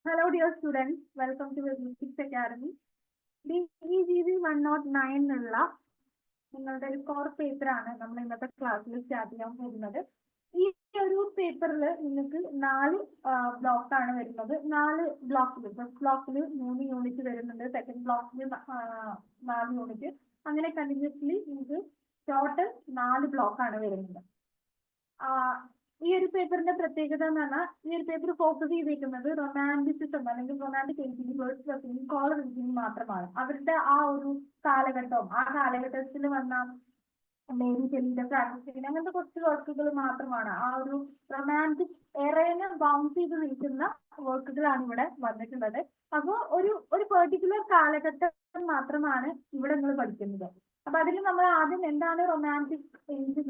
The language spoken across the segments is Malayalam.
Hello, dear students. Welcome to Physics Academy. DEGV 109 എന്നുള്ള നിങ്ങളുടെ ഒരു കോർ പേപ്പർ ആണ് നമ്മൾ ഇന്നത്തെ ക്ലാസ്സിൽ സ്റ്റാർട്ട് ചെയ്യാൻ പോകുന്നത്. ഈ ഒരു പേപ്പറിൽ നിങ്ങൾക്ക് 4 ബ്ലോക്ക് ആണ് വരുന്നത്. 4 ബ്ലോക്കിൽ ഫസ്റ്റ് ബ്ലോക്കിൽ 3 യൂണിറ്റ് വരുന്നുണ്ട്, സെക്കൻഡ് ബ്ലോക്കിൽ 4 യൂണിറ്റ്, അങ്ങനെ കണ്ടിന്യൂസ്ലി നിങ്ങൾക്ക് ടോട്ടൽ 4 ബ്ലോക്ക് ആണ് വരുന്നത്. ഈ ഒരു പേപ്പറിന്റെ പ്രത്യേകത എന്ന് പറഞ്ഞാൽ ഈ ഒരു പേപ്പർ ഫോക്കസ് ചെയ്തിരിക്കുന്നത് റൊമാൻറ്റിസിസം അല്ലെങ്കിൽ റൊമാൻറ്റിക് ഏജിംഗ് കോളർ റീഡിംഗ് മാത്രമാണ്. അവരുടെ ആ ഒരു കാലഘട്ടവും ആ കാലഘട്ടത്തിൽ വന്ന മേരി ഷെല്ലിയുടെ പ്രാക്ടീസിങ് അങ്ങനത്തെ കുറച്ച് വർക്കുകൾ മാത്രമാണ്. ആ ഒരു റൊമാൻറ്റിക് എറേനെ ബൗൺസ് ചെയ്ത് നിൽക്കുന്ന വർക്കുകളാണ് ഇവിടെ വന്നിട്ടുള്ളത്. അപ്പോൾ ഒരു പെർട്ടിക്കുലർ കാലഘട്ടം മാത്രമാണ് ഇവിടെ നിങ്ങൾ പഠിക്കുന്നത്. അപ്പൊ അതിൽ നമ്മൾ ആദ്യം എന്താണ് റൊമാൻറ്റിക് ഏജ്,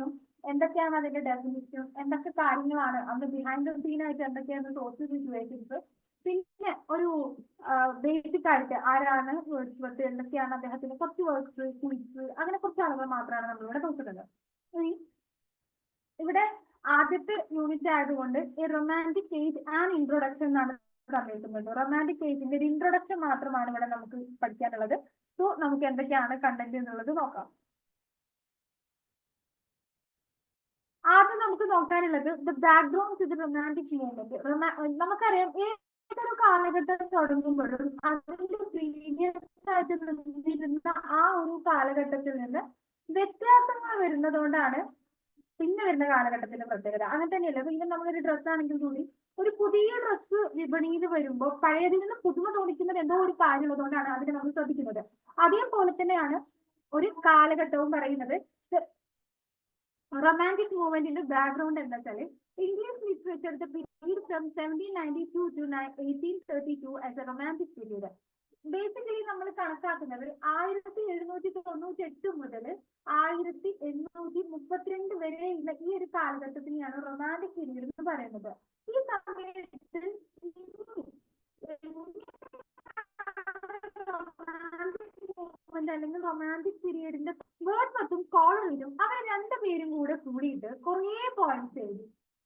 എന്തൊക്കെയാണ് അതിന്റെ ഡെഫിനിഷൻ, എന്തൊക്കെ കാര്യങ്ങളാണ് അന്ന് ബിഹൈൻഡ് ദ സീൻ ആയിട്ട് എന്തൊക്കെയാണ് സോഷ്യൽ സിറ്റുവേഷൻസ്, പിന്നെ ഒരു ബേസിക് ആയിട്ട് ആരാണ് വേർഡ്സ്വർത്ത്, എന്തൊക്കെയാണ് അദ്ദേഹത്തിന്റെ കുറച്ച് വർക്ക്സ്, ക്വിസ്, അങ്ങനെ കുറച്ച് ആളുകൾ മാത്രമാണ് നമ്മളിവിടെ നോക്കുന്നത്. ഇവിടെ ആദ്യത്തെ യൂണിറ്റ് ആയതുകൊണ്ട് ഈ റൊമാൻറ്റിക് ഏജ് ആൻഡ് ഇൻട്രൊഡക്ഷൻ എന്നാണ് പറഞ്ഞിരിക്കുന്നത്. റൊമാൻറ്റിക് ഏജിന്റെ ഒരു ഇൻട്രൊഡക്ഷൻ മാത്രമാണ് ഇവിടെ നമുക്ക് പഠിക്കാനുള്ളത്. സോ നമുക്ക് എന്തൊക്കെയാണ് കണ്ടന്റ് എന്നുള്ളത് നോക്കാം. ആദ്യം നമുക്ക് നോക്കാനുള്ളത് the background to the romantic movement. നമുക്കറിയാം ഏതൊരു കാലഘട്ടം തുടങ്ങുമ്പോഴും അതിന്റെ പ്രീവിയസ് ആയിട്ട് നിന്നിരുന്ന ആ ഒരു കാലഘട്ടത്തിൽ നിന്ന് വ്യത്യാസങ്ങൾ വരുന്നതുകൊണ്ടാണ് പിന്നെ വരുന്ന കാലഘട്ടത്തിന്റെ പ്രത്യേകത. അങ്ങനെ തന്നെയല്ല, പിന്നെ നമ്മളൊരു ഡ്രസ്സ് ആണെങ്കിൽ കൂടി ഒരു പുതിയ ഡ്രസ്സ് വിപണിയിൽ വരുമ്പോൾ പഴയതിൽ നിന്ന് പുതുമ തോന്നിക്കുന്നത് എന്തോ ഒരു കാര്യമുള്ളതുകൊണ്ടാണ് അതിനെ നമ്മൾ ശ്രദ്ധിക്കുന്നത്. അതേപോലെ തന്നെയാണ് ഒരു കാലഘട്ടവും പറയുന്നത്. റൊമാൻറ്റിക് മൂവ്മെന്റിന്റെ ബാക്ക്ഗ്രൗണ്ട് എന്താ വെച്ചാൽ English literature period from 1792 to 1832 as A romantic period. Basically നമ്മൾ കണക്കാക്കുന്നത് 1798 മുതൽ 1832 വരെയുള്ള ഈ ഒരു കാലഘട്ടത്തിനെയാണ് റൊമാൻറ്റിക് പീരീഡ് എന്ന് പറയുന്നത്. ഈ സമയത്ത് അല്ലെങ്കിൽ റൊമാൻറ്റിക് പീരീഡിന്റെ വേർഡ്സ്വർത്തും കോളറിലും അവർ രണ്ടുപേരും കൂടെ കൂടിയിട്ട് കുറേ പോയിന്റ്സ് എഴുതി,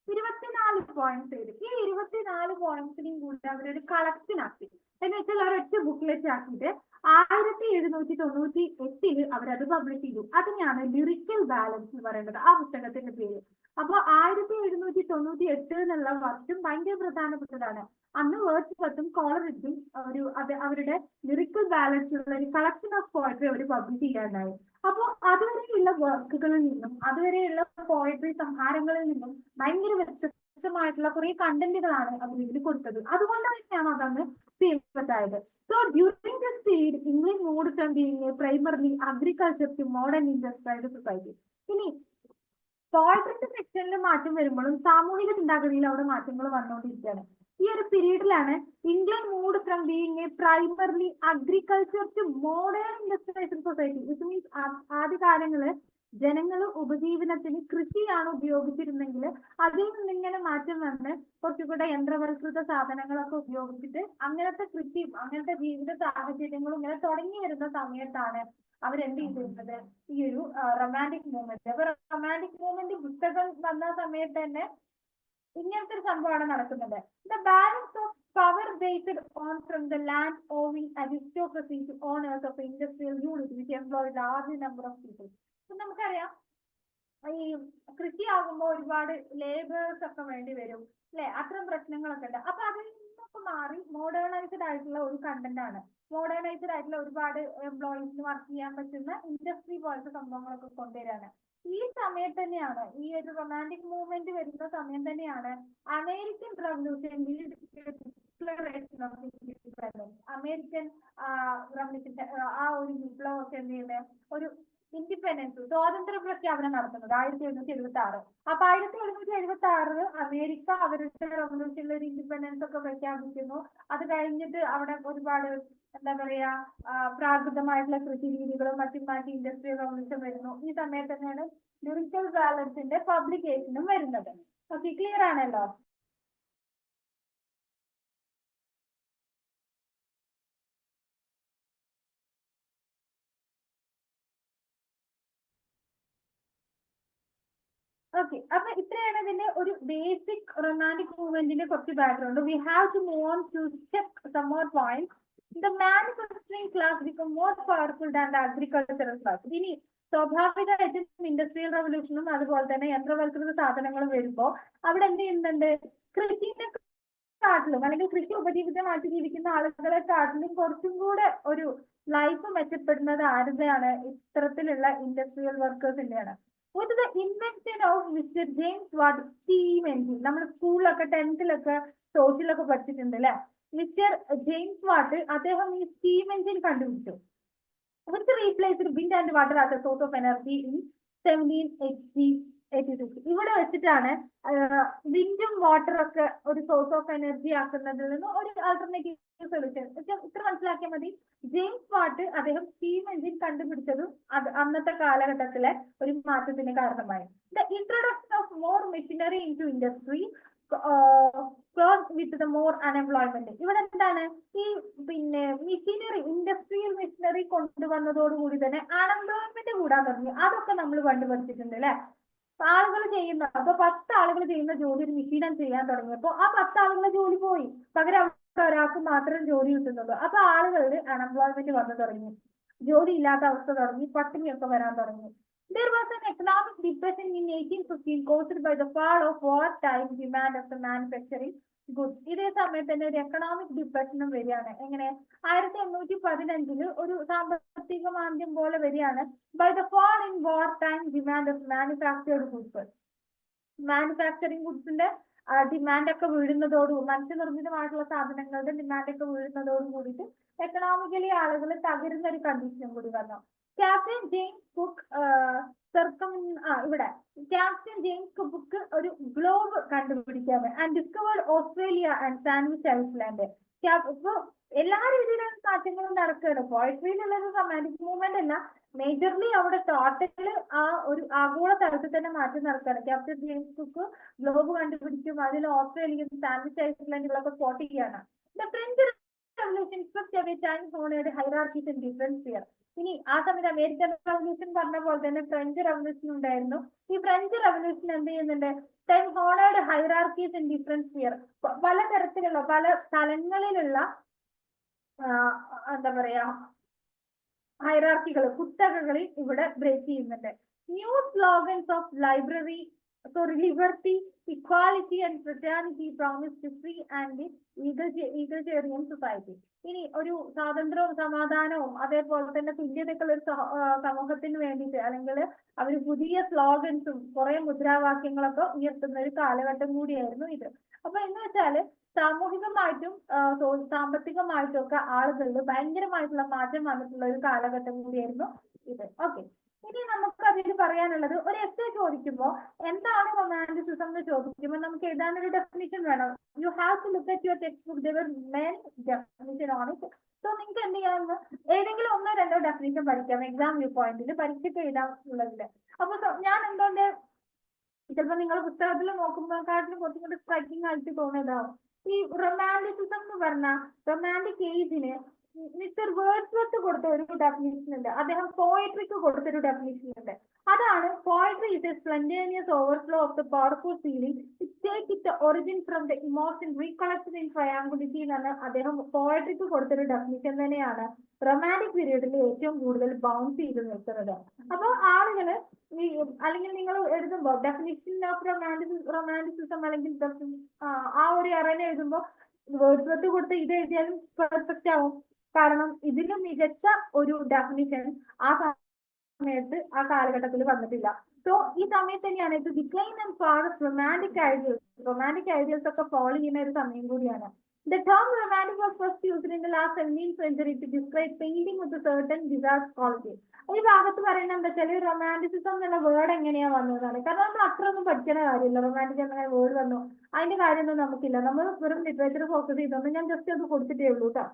24 പോയിന്റ്സ് എഴുതി. ഈ 24 പോയിന്റ്സിനെയും കൂടി അവരൊരു കളക്ഷൻ ആക്കി, എന്ന് വെച്ചാൽ ഒരൊറ്റ ബുക്ക്ലെറ്റ് ആക്കിയിട്ട് 1798 അവരത് പബ്ലിഷ് ചെയ്തു. അതിനെയാണ് ലിറിക്കൽ ബാലൻസ് എന്ന് പറയുന്നത്, ആ പുസ്തകത്തിന്റെ പേര്. അപ്പൊ 1798 എന്നുള്ള വർഷം ഭയങ്കര പ്രധാനപ്പെട്ടതാണ്. അന്ന് വേർഡ്സ്വർത്തും കോളറിച്ചും അവരുടെ ലിറിക്കൽ ബാലൻസ് ഉള്ള ഒരു കളക്ഷൻ ഓഫ് പോയട്രി അവർ പബ്ലിഷ് ചെയ്യാനായി. അപ്പോൾ അതുവരെയുള്ള വർക്കുകളിൽ നിന്നും അതുവരെയുള്ള പോയട്രി സംഹാരങ്ങളിൽ നിന്നും ഭയങ്കര വ്യത്യസ്തമായിട്ടുള്ള കുറെ കണ്ടന്റുകളാണ് അവർ ഇതിൽ കൊടുത്തത്. അതുകൊണ്ട് തന്നെയാണ് അതന്ന് ഫേമസ് ആയത്. So during this period England moved from being primarily agriculture to modern industrial society. ഇനി പോയട്രിന്റെ സെക്ഷനിൽ മാറ്റം വരുമ്പോഴും സാമൂഹിക ചിന്താഗതിയിൽ അവിടെ മാറ്റങ്ങൾ വന്നുകൊണ്ടിരിക്കുകയാണ്. ഈ ഒരു പീരീഡിലാണ് England moved from being a primarily agriculture to modern industrial society. Which means ആദ്യകാലങ്ങള് ജനങ്ങൾ ഉപജീവനത്തിന് കൃഷിയാണ് ഉപയോഗിച്ചിരുന്നെങ്കിൽ അതിൽ നിന്നിങ്ങനെ മാറ്റം വന്ന് കുറച്ചുകൂടെ യന്ത്രവൽകൃത സാധനങ്ങളൊക്കെ ഉപയോഗിച്ചിട്ട് അങ്ങനത്തെ കൃഷിയും അങ്ങനത്തെ ജീവിത സാഹചര്യങ്ങളും ഇങ്ങനെ തുടങ്ങി വരുന്ന സമയത്താണ് അവരെന്ത് ചെയ്തിരുന്നത്, ഈ ഒരു റൊമാൻറ്റിക് മൂവ്മെന്റ്. അപ്പൊ റൊമാൻറ്റിക് മൂവ്മെന്റ് പുസ്തകം വന്ന സമയത്ത് തന്നെ ഇങ്ങനത്തെ ഒരു സംഭവമാണ് നടക്കുന്നത്. The balance of power based on from the land owing aristocracy to owners of industrial unit which employ large number of people. അപ്പൊ നമുക്കറിയാം ഈ കൃഷി ആകുമ്പോൾ ഒരുപാട് ലേബേഴ്സ് ഒക്കെ വേണ്ടി വരും, അല്ലെ? അത്തരം പ്രശ്നങ്ങളൊക്കെ ഉണ്ട്. അപ്പൊ അതിൽ നിന്നൊക്കെ മാറി മോഡേണൈസ്ഡ് ആയിട്ടുള്ള ഒരു കണ്ടന്റ് ആണ്. മോഡേണൈസ്ഡ് ആയിട്ടുള്ള ഒരുപാട് എംപ്ലോയീസിന് വർക്ക് ചെയ്യാൻ പറ്റുന്ന ഇൻഡസ്ട്രി പോലത്തെ സംഭവങ്ങളൊക്കെ കൊണ്ടുവരാണ്. ഈ സമയത്ത് തന്നെയാണ്, ഈ ഒരു റൊമാൻറ്റിക് മൂവ്മെന്റ് വരുന്ന സമയം തന്നെയാണ് അമേരിക്കൻ റവല്യൂഷൻ, അമേരിക്കൻ റവല്യൂഷന്റെ ആ ഒരു വിപ്ലവമൊക്കെ എന്ത് ചെയ്യുന്നത്, ഒരു ഇൻഡിപെൻഡൻസ്, സ്വാതന്ത്ര്യ പ്രഖ്യാപനം നടത്തുന്നത് 1776. അപ്പൊ 1776 അമേരിക്ക അവരുടെ റവല്യൂഷനിൽ ഒരു ഇൻഡിപെൻഡൻസ് ഒക്കെ പ്രഖ്യാപിക്കുന്നു. അത് കഴിഞ്ഞിട്ട് അവിടെ ഒരുപാട് എന്താ പറയാ പ്രാകൃതമായിട്ടുള്ള കൃഷി രീതികളും മറ്റും മാറ്റി ഇൻഡസ്ട്രിയൽ റവല്യൂഷൻ വരുന്നു. ഈ സമയത്ത് തന്നെയാണ് ലിറിക്കൽ ബാലൻസിന്റെ പബ്ലിക്കേഷനും വരുന്നത്. ഓക്കെ, ക്ലിയർ ആണല്ലോ? ഓക്കെ, ഓക്കെ, അപ്പൊ ഇത്രയാണ് ഇതിന്റെ ഒരു ബേസിക് റൊമാൻറ്റിക് മൂവ്മെന്റിന്റെ കുറച്ച് background. We have to move on to check some more points. The manufacturing class become more powerful than the agricultural class. ഇനി സ്വാഭാവികമായിട്ടും ഇൻഡസ്ട്രിയൽ റവല്യൂഷനും അതുപോലെ തന്നെ യന്ത്രവൽകൃത സാധനങ്ങളും വരുമ്പോ അവിടെ എന്ത് ചെയ്യുന്നുണ്ട്, കൃഷിനെ കാട്ടിലും അല്ലെങ്കിൽ കൃഷി ഉപജീവിതമായിട്ട് ജീവിക്കുന്ന ആളുകളെ കാട്ടിലും കുറച്ചും കൂടെ ഒരു ലൈഫ് മെച്ചപ്പെടുന്നത് ആരുടെയാണ്, ഇത്തരത്തിലുള്ള ഇൻഡസ്ട്രിയൽ വർക്കേഴ്സിന്റെയാണ്. With the invention of mister James Watt steam engine, നമ്മൾ സ്കൂളിലൊക്കെ 10th സോഷ്യലൊക്കെ പഠിച്ചിട്ടുണ്ട് അല്ലെ. മിസ്റ്റർ ജെയിംസ് വാട്ട് അദ്ദേഹം ഈ സ്റ്റീം എൻജിൻ കണ്ടുപിടിച്ചു. which replaced wind and water as a source of energy in 1786. ഇവിടെ വെച്ചിട്ടാണ് വിൻഡും വാട്ടറും ഒക്കെ ഒരു സോഴ്സ് ഓഫ് എനർജി ആക്കുന്നതിൽ നിന്ന് ഒരു ആൾട്ടർനേറ്റീവ് സൊല്യൂഷൻ. ഇത്ര മനസ്സിലാക്കിയാൽ മതി. ജെയിംസ് വാട്ട് അദ്ദേഹം സ്റ്റീം എൻജിൻ കണ്ടുപിടിച്ചതും അത് അന്നത്തെ കാലഘട്ടത്തിലെ ഒരു മാറ്റത്തിന് കാരണമായി. The introduction of more machinery into industry with the more unemployment. ഇവിടെ എന്താണ് ഈ പിന്നെ മെഷീനറി, ഇൻഡസ്ട്രിയൽ മെഷീനറി കൊണ്ടുവന്നതോടുകൂടി തന്നെ അൺഎംപ്ലോയ്മെന്റ് കൂടാൻ തുടങ്ങി. അതൊക്കെ നമ്മൾ കണ്ടുപഠിച്ചിട്ടുണ്ട് അല്ലെ. ആളുകൾ ചെയ്യുന്ന, അപ്പൊ 10 ആളുകൾ ചെയ്യുന്ന ജോലി ഒരു മെഷീൻ ചെയ്യാൻ തുടങ്ങിയപ്പോ ആ 10 ആളുകളുടെ ജോലി പോയി, പകരം ഒരാൾക്ക് മാത്രം ജോലി കിട്ടുന്നുള്ളൂ. അപ്പൊ ആളുകളിൽ അൺഎംപ്ലോയ്മെന്റ് വന്നു തുടങ്ങി, ജോലി ഇല്ലാത്ത അവസ്ഥ തുടങ്ങി, പട്ടിണിയൊക്കെ വരാൻ തുടങ്ങി. There was an economic depression in 1815 caused by the fall of wartime demand of the manufacturing goods. ഇതേ സമയത്ത് തന്നെ ഒരു എക്കണോമിക് ഡിപ്രഷനും വരികയാണ്. എങ്ങനെ? 1815 ഒരു സാമ്പത്തിക മാന്ദ്യം പോലെ വരികയാണ്. By the fall in wartime demand of manufactured goods. Manufacturing ഗുഡ്സിന്റെ ഡിമാൻഡ് ഒക്കെ വീഴുന്നതോടുകൂടി, മനുഷ്യനിർമ്മിതമായിട്ടുള്ള സാധനങ്ങളുടെ ഡിമാൻഡ് ഒക്കെ വീഴുന്നതോട് കൂടിയിട്ട് എക്കണോമിക്കലി ആളുകൾ തകരുന്ന ഒരു കണ്ടീഷനും കൂടി വന്നു. ക്യാപ്റ്റൻ ജെയിംസ് കുക്ക് ഇവിടെ ക്യാപ്റ്റൻ ജെയിംസ് കുക്ക് ഒരു ഗ്ലോബ് കണ്ടുപിടിക്കാണ് and discovered Australia and Sandwich Island. ഇപ്പൊ എല്ലാ രീതിയിലുള്ള മാറ്റങ്ങളും നടക്കുകയാണ്. പോയട്രിയിലുള്ള ഒരു റൊമാൻറ്റിക് മൂവ്മെന്റ് അല്ല, മേജർലി അവിടെ ടോട്ടല് ആ ഒരു ആഗോള തലത്തിൽ തന്നെ മാറ്റം നടക്കുകയാണ്. ക്യാപ്റ്റൻ ജെയിംസ് കുക്ക് ഗ്ലോബ് കണ്ടുപിടിക്കും, അതിൽ ഓസ്ട്രേലിയയും സാൻഡ്വിച്ച് ഐസ്ലാൻഡുകളൊക്കെ സ്പോട്ട് ചെയ്യുകയാണ്. The French revolution first away time honoured hierarchies in different sphere. ഇനി ആ സമയത്ത് അമേരിക്കൻ റവല്യൂഷൻ പറഞ്ഞ പോലെ തന്നെ ഫ്രഞ്ച് റവല്യൂഷൻ ഉണ്ടായിരുന്നു. ഈ ഫ്രഞ്ച് റവല്യൂഷൻ എന്ത് ചെയ്യുന്നുണ്ട്, time honoured hierarchies in different sphere. പലതരത്തിലുള്ള പല സ്ഥലങ്ങളിലുള്ള എന്താ പറയാ ഹൈറാർക്കികൾ, കുത്തകകളിൽ ഇവിടെ ബ്രേക്ക് ചെയ്യുന്നുണ്ട്. New slogans of liberty, equality and fraternity promise to free and egalitarian society. ഇനി ഒരു സ്വാതന്ത്ര്യവും സമാധാനവും അതേപോലെ തന്നെ തുല്യതക്കുള്ള ഒരു സമൂഹത്തിന് വേണ്ടിയിട്ട് അല്ലെങ്കിൽ അവർ പുതിയ സ്ലോഗൻസും കുറെ മുദ്രാവാക്യങ്ങളൊക്കെ ഉയർത്തുന്ന ഒരു കാലഘട്ടം കൂടിയായിരുന്നു ഇത്. അപ്പൊ എന്ന് വെച്ചാല് സാമൂഹികമായിട്ടും സാമ്പത്തികമായിട്ടും ഒക്കെ ആളുകളിൽ ഭയങ്കരമായിട്ടുള്ള മാറ്റം വന്നിട്ടുള്ള ഒരു കാലഘട്ടം കൂടിയായിരുന്നു ഇത്. ഓക്കെ, ഇനി നമുക്ക് അതിൽ പറയാനുള്ളത്, ഒരു എസ്സേ ചോദിക്കുമ്പോൾ എന്താണ് റൊമാൻറ്റിസിസം എന്ന് ചോദിക്കുമ്പോൾ നമുക്ക് എഴുതാനൊരു ഡെഫിനിഷൻ വേണം. You have to look at your textbook, there men definition on it. So നിങ്ങൾക്ക് എന്ത് ചെയ്യാമെന്ന് ഏതെങ്കിലും 1-2 ഡെഫിനിഷൻ പഠിക്കാം എക്സാം വ്യൂ പോയിന്റിൽ പരീക്ഷയ്ക്ക് എഴുതാനുള്ളതില്. അപ്പൊ ഞാൻ എന്തുകൊണ്ട് ചിലപ്പോൾ നിങ്ങൾ പുസ്തകത്തിൽ നോക്കുമ്പോഴേക്കാട്ടിലും കുറച്ചും കൂടി സ്ട്രൈക്കിംഗ് ആയിട്ട് തോന്നുന്നതാവും. ഈ റൊമാൻറ്റിസിസം എന്ന് പറഞ്ഞ റൊമാൻറ്റിക് ഏജിന് മിസ്റ്റർ വേർഡ്സ്വർത്ത് കൊടുത്ത ഒരു ഡെഫിനിഷൻ ഉണ്ട്, അദ്ദേഹം പോയട്രിക്ക് കൊടുത്തൊരു ഡെഫിനിഷൻ ഉണ്ട്. അതാണ് poetry is a spontaneous overflow of the powerful feeling, it take it origin from the emotion recollected in tranquillity എന്നാണ് അദ്ദേഹം പോയട്രിക്ക് കൊടുത്തൊരു ഡെഫിനിഷൻ തന്നെയാണ് റൊമാൻറ്റിക് പീരീഡിൽ ഏറ്റവും കൂടുതൽ ബൗൺസ് ചെയ്ത് നിൽക്കുന്നത്. അപ്പോൾ ആളുകള് ഈ അല്ലെങ്കിൽ നിങ്ങൾ എഴുതുമ്പോൾ ഡെഫിനിഷൻ ഓഫ് റൊമാൻറ്റിസിസം അല്ലെങ്കിൽ ആ ഒരു എറന എഴുതുമ്പോൾ വേർഡ്സ്വർത്ത് കൊടുത്ത് ഇത് എഴുതിയാലും പെർഫെക്റ്റ് ആവും. കാരണം ഇതിന് മികച്ച ഒരു ഡെഫിനിഷൻ ആ സമയത്ത് ആ കാലഘട്ടത്തിൽ വന്നിട്ടില്ല. സോ ഈ സമയത്ത് തന്നെയാണ് ഇത് decline and fall of romantic ideals ഒക്കെ ഫോളോ ചെയ്യുന്ന ഒരു സമയം കൂടിയാണ്. The term romantic was first used in the last 17th century to describe painting with a certain bizarre quality. ഈ ഭാഗത്ത് പറയുന്നത് എന്താ വെച്ചാൽ റൊമാൻറ്റിസിസം എന്നുള്ള വേർഡ് എങ്ങനെയാ വന്നതാണ്. കാരണം നമ്മൾ അത്ര ഒന്നും പഠിക്കുന്ന കാര്യമില്ല. റൊമാൻറ്റിക് എന്ന വേർഡ് വന്നു അതിന്റെ കാര്യമൊന്നും നമുക്കില്ല. നമ്മൾ വെറും ലിറ്ററേച്ചർ ഫോക്കസ് ചെയ്തോണ്ട് ഞാൻ ജസ്റ്റ് അത് കൊടുത്തിട്ടേ ഉള്ളൂ കേട്ടോ.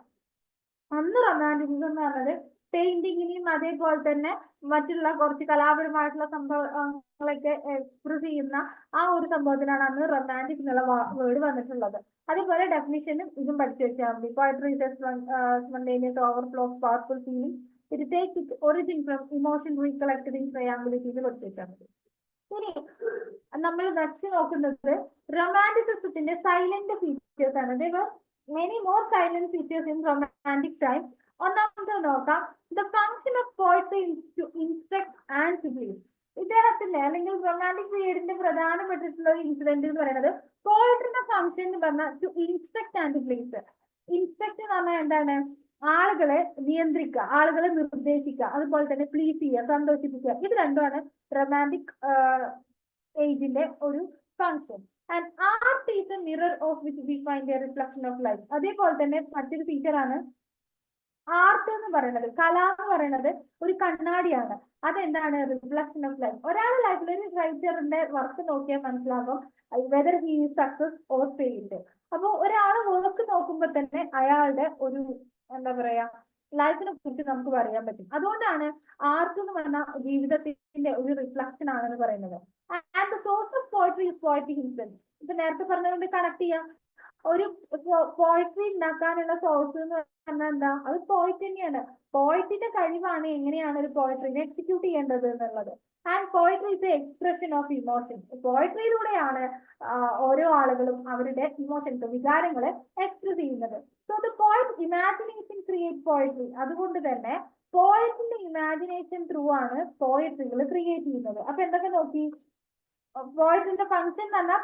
അന്ന് റൊമാൻറ്റിസിസം എന്ന് പറഞ്ഞത് പെയിന്റിങ്ങിനെയും അതേപോലെ തന്നെ മറ്റുള്ള കുറച്ച് കലാപരമായിട്ടുള്ള സംഭവങ്ങളൊക്കെ എക്സ്പ്രസ് ചെയ്യുന്ന ആ ഒരു സംഭവത്തിനാണ് അന്ന് റൊമാൻറ്റിക് എന്നുള്ള വേർഡ് വന്നിട്ടുള്ളത്. അതേപോലെ ഡെഫിനിഷനും ഇതും പഠിച്ചു വെച്ചാൽ മതി. Poetry is spontaneous overflow of powerful feeling, it takes it origin from emotion recollected in tranquillity എന്ന് പഠിച്ചു വെച്ചാൽ മതി. ഇനി നമ്മൾ നെക്സ്റ്റ് നോക്കുന്നത് റൊമാൻറ്റിസിസത്തിന്റെ സൈലന്റ് ഫീച്ചേഴ്സ് ആണ്. There were many more silent features in romantic times. ഒന്നാമത് നോക്കാം, the function of poetry is to instruct and to please. ഇദ്ദേഹത്തിന്റെ അല്ലെങ്കിൽ റൊമാൻറ്റിക് പീരീഡിന്റെ പ്രധാനപ്പെട്ടിട്ടുള്ള ഒരു ഇൻസിഡന്റ് എന്ന് പറയുന്നത് പോയട്രിയുടെ ഫംഗ്ഷൻ എന്ന് പറഞ്ഞാൽ to instruct and please. Instruct എന്ന് പറഞ്ഞാൽ എന്താണ്? ആളുകളെ നിയന്ത്രിക്കുക, ആളുകളെ നിർദ്ദേശിക്കുക, അതുപോലെ തന്നെ പ്ലീസ് ചെയ്യുക, സന്തോഷിപ്പിക്കുക. ഇത് രണ്ടുമാണ് റൊമാൻറ്റിക് ഏജിന്റെ ഒരു function. And art is A mirror of which we find A reflection of life. അതേപോലെ തന്നെ മറ്റൊരു ഫീച്ചറാണ് ആർട്ട് എന്ന് പറയുന്നത്, കല എന്ന് പറയുന്നത് ഒരു കണ്ണാടിയാണ്. അതെന്താണ്? Reflection of life. ഒരാളുടെ ലൈഫിൽ ഒരു റൈറ്ററിന്റെ വർക്ക് നോക്കിയാൽ മനസ്സിലാകും whether he is success or failed. അപ്പൊ ഒരാൾ വർക്ക് നോക്കുമ്പോൾ തന്നെ അയാളുടെ ഒരു എന്താ പറയാ ലൈഫിനെ കുറിച്ച് നമുക്ക് പറയാൻ പറ്റും. അതുകൊണ്ടാണ് ആർട്ട് എന്ന് പറഞ്ഞ ജീവിതത്തിന്റെ ഒരു റിഫ്ലക്ഷൻ ആണെന്ന് പറയുന്നത്. And the source of poetry is poetry himself. ഇപ്പൊ നേരത്തെ പറഞ്ഞതുകൊണ്ട് കണക്ട് ചെയ്യാം. ഒരു പോയട്രി ഉണ്ടാക്കാനുള്ള സോഴ്സ് എന്ന് പറഞ്ഞാൽ എന്താ? അത് പോയിറ്റ് തന്നെയാണ്. പോയിറ്റിന്റെ കഴിവാണ് എങ്ങനെയാണ് ഒരു പോയട്രിനെ എക്സിക്യൂട്ട് ചെയ്യേണ്ടത് എന്നുള്ളത്. And poetry is a expression of emotions. പോയട്രിയിലൂടെയാണ് ഓരോ ആളുകളും അവരുടെ ഇമോഷൻസ്, വികാരങ്ങളെ എക്സ്പ്രസ് ചെയ്യുന്നത്. So the poet imagination create poetry. അതുകൊണ്ട് തന്നെ പോയറ്റിന്റെ ഇമാജിനേഷൻ ത്രൂ ആണ് പോയട്രികൾ ക്രിയേറ്റ് ചെയ്യുന്നത്. അപ്പൊ എന്തൊക്കെ നോക്കി? പോയറ്റിന്റെ ഫംഗ്ഷൻ എന്ന് പറഞ്ഞാൽ